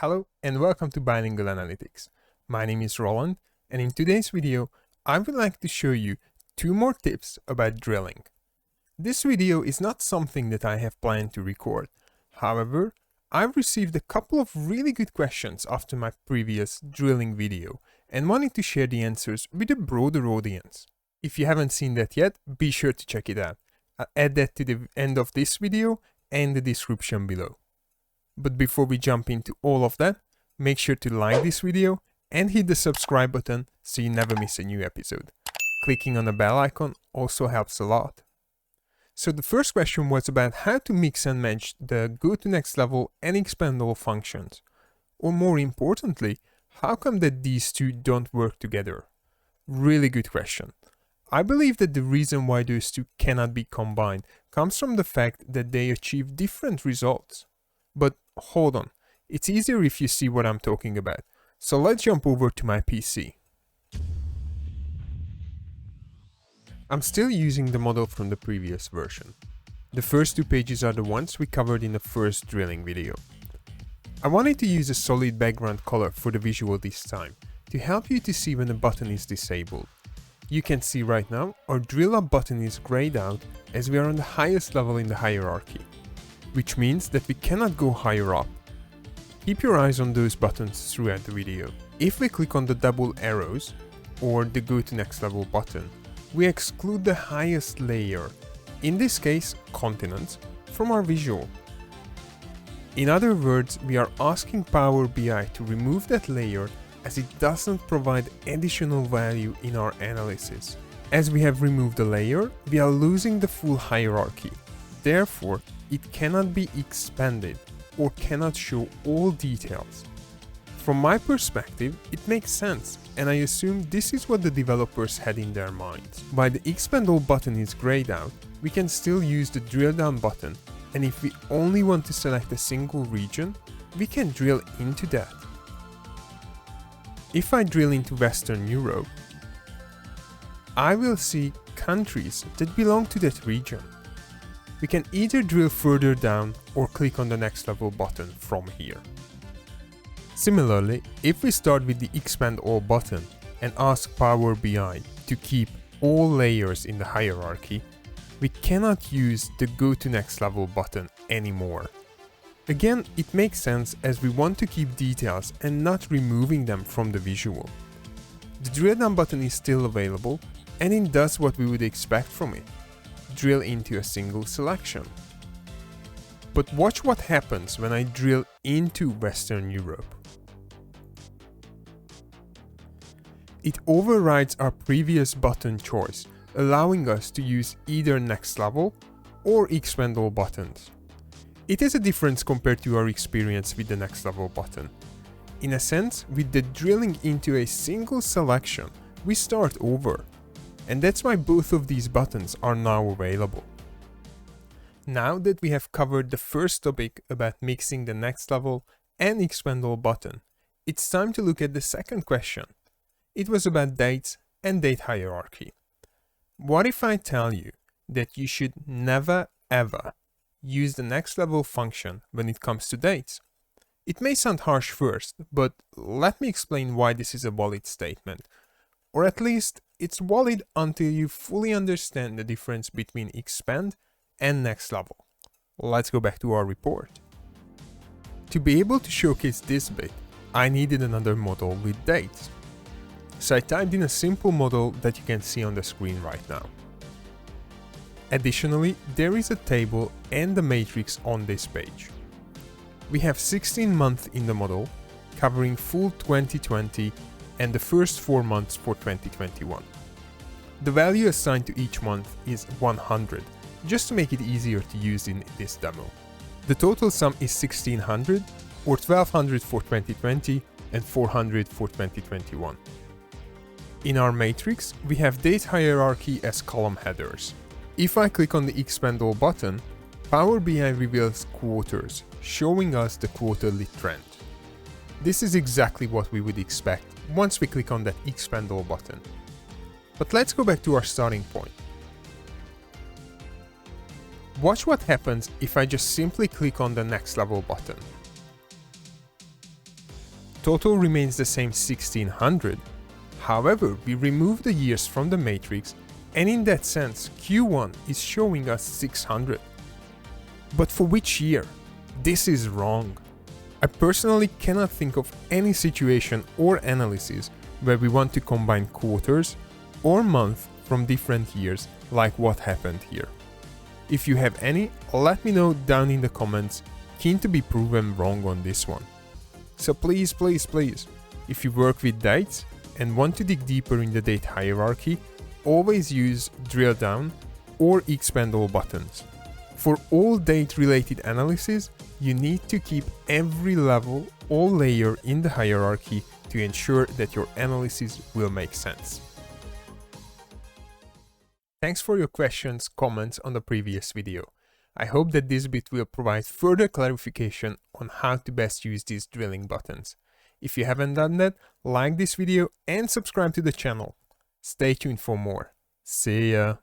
Hello and welcome to Bilingual Analytics. My name is Roland, and in today's video, I would like to show you 2 more tips about drilling. This video is not something that I have planned to record. However, I've received a couple of really good questions after my previous drilling video and wanted to share the answers with a broader audience. If you haven't seen that yet, be sure to check it out. I'll add that to the end of this video and the description below. But before we jump into all of that, make sure to like this video and hit the subscribe button so you never miss a new episode. Clicking on the bell icon also helps a lot. So the first question was about how to mix and match the go to next level and expand all functions. Or more importantly, how come that these two don't work together? Really good question. I believe that the reason why those two cannot be combined comes from the fact that they achieve different results. But hold on, it's easier if you see what I'm talking about. So let's jump over to my PC. I'm still using the model from the previous version. The first 2 pages are the ones we covered in the first drilling video. I wanted to use a solid background color for the visual this time, to help you to see when the button is disabled. You can see right now our drill up button is grayed out as we are on the highest level in the hierarchy, which means that we cannot go higher up. Keep your eyes on those buttons throughout the video. If we click on the double arrows, or the go to next level button, we exclude the highest layer, in this case continents, from our visual. In other words, we are asking Power BI to remove that layer as it doesn't provide additional value in our analysis. As we have removed the layer, we are losing the full hierarchy. Therefore, it cannot be expanded or cannot show all details. From my perspective, it makes sense, and I assume this is what the developers had in their minds. While the expand all button is grayed out, we can still use the drill down button, and if we only want to select a single region, we can drill into that. If I drill into Western Europe, I will see countries that belong to that region. We can either drill further down or click on the next level button from here. Similarly, if we start with the expand all button and ask Power BI to keep all layers in the hierarchy, we cannot use the go to next level button anymore. Again, it makes sense as we want to keep details and not removing them from the visual. The drill down button is still available and it does what we would expect from it. Drill into a single selection. But watch what happens when I drill into Western Europe. It overrides our previous button choice, allowing us to use either next level or expand all buttons. It is a difference compared to our experience with the next level button. In a sense, with the drilling into a single selection, we start over. And that's why both of these buttons are now available. Now that we have covered the first topic about mixing the next level and expand all button, it's time to look at the second question. It was about dates and date hierarchy. What if I tell you that you should never ever use the next level function when it comes to dates? It may sound harsh first, but let me explain why this is a valid statement. Or at least, it's valid until you fully understand the difference between expand and next level. Let's go back to our report. To be able to showcase this bit, I needed another model with dates. So I typed in a simple model that you can see on the screen right now. Additionally, there is a table and a matrix on this page. We have 16 months in the model, covering full 2020 and the first 4 months for 2021. The value assigned to each month is 100, just to make it easier to use in this demo. The total sum is 1600, or 1200 for 2020 and 400 for 2021. In our matrix, we have date hierarchy as column headers. If I click on the expand all button, Power BI reveals quarters, showing us the quarterly trend. This is exactly what we would expect once we click on that expand all button. But let's go back to our starting point. Watch what happens if I just simply click on the next level button. total remains the same 1600. However, we remove the years from the matrix, and in that sense, Q1 is showing us 600. But for which year? This is wrong. I personally cannot think of any situation or analysis where we want to combine quarters or month from different years like what happened here. If you have any, let me know down in the comments, keen to be proven wrong on this one. So please, if you work with dates and want to dig deeper in the date hierarchy, always use drill down or expand all buttons. For all date related analysis, you need to keep every level or layer in the hierarchy to ensure that your analysis will make sense. Thanks for your questions, comments on the previous video. I hope that this bit will provide further clarification on how to best use these drilling buttons. If you haven't done that, like this video and subscribe to the channel. Stay tuned for more. See ya!